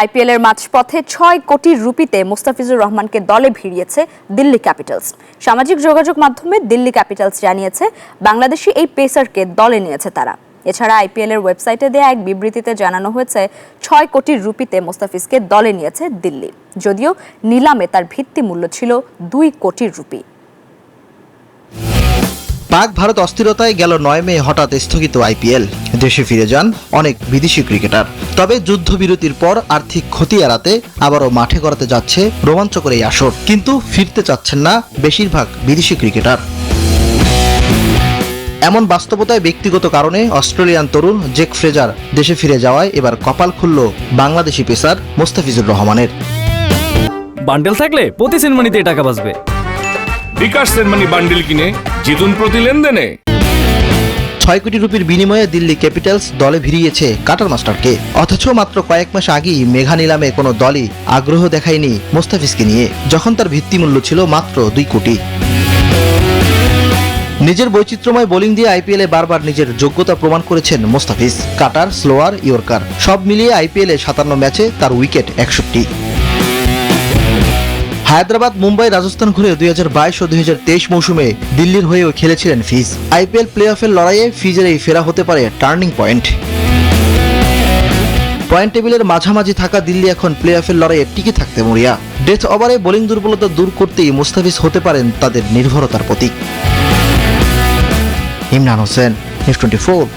IPL এর মাঝপথে ৬ কোটি রুপিতে মুস্তাফিজুর রহমানকে দলে ভিড়িয়েছে দিল্লি ক্যাপিটালস। সামাজিক যোগাযোগ মাধ্যমে দিল্লি ক্যাপিটালস জানিয়েছে বাংলাদেশি এই পেসারকে দলে নিয়েছে তারা। এছাড়া আইপিএল এর ওয়েবসাইটে দেয়া এক বিবৃতিতে জানানো হয়েছে ৬ কোটি রুপিতে মুস্তাফিজকে দলে নিয়েছে দিল্লি, যদিও নিলামে তার ভিত্তি মূল্য ছিল ২ কোটি রুপি। পাক ভারত অস্থিরতায় গেল ৯ মে হঠাৎ স্থগিত আইপিএল। দেশে ফিরে যান অনেক বিদেশি ক্রিকেটার। তবে যুদ্ধবিরতির পর আর্থিক ক্ষতি এড়াতে আবারও মাঠে গড়াতে যাচ্ছে রোমাঞ্চকর এই আসর, কিন্তু ফিরতে চাচ্ছেন না বেশিরভাগ বিদেশি ক্রিকেটার। এমন বাস্তবতায় ব্যক্তিগত কারণে অস্ট্রেলিয়ান তরুণ জেক ফ্রেজার দেশে ফিরে যাওয়ায় এবার কপাল খুলল বাংলাদেশি পেসার মুস্তাফিজুর রহমানের। বান্ডেল থাকলে প্রতি সেনমানিতে টাকা বাঁচবে। বিকাশ সেনমানি বান্ডেল কিনে জিতুন প্রতি লেনদেনে। ৬ কোটি রুপির বিনিময়ে দিল্লি ক্যাপিটালস দলে ভিড়িয়েছে কাটার মাস্টারকে, অথচ মাত্র কয়েক মাস আগেই মেঘা নিলামে কোনো দলই আগ্রহ দেখায়নি মুস্তাফিজকে নিয়ে, যখন তার ভিত্তিমূল্য ছিল মাত্র ২ কোটি। নিজের বৈচিত্র্যময় বোলিং দিয়ে আইপিএলে বারবার নিজের যোগ্যতা প্রমাণ করেছেন মুস্তাফিজ। কাটার, স্লোয়ার, ইয়র্কার সব মিলিয়ে আইপিএলে ৫৭ ম্যাচে তার উইকেট ৬১। হায়দ্রাবাদ, মুম্বাই, রাজস্থান ঘুরে ২০২২ ও ২০২৩ মৌসুমে দিল্লির হয়েও খেলেছিলেন ফিজ। আইপিএল প্লে অফের লড়াইয়ে ফিজের এই ফেরা হতে পারে টার্নিং পয়েন্ট। পয়েন্ট টেবিলের মাঝামাঝি থাকা দিল্লি এখন প্লে অফের লড়াইয়ে টিকে থাকতে মরিয়া। ডেথ ওভারে বোলিং দুর্বলতা দূর করতেই মুস্তাফিজ হতে পারেন তাদের নির্ভরতার প্রতীক। ইমরান হোসেন, নিউজ 24।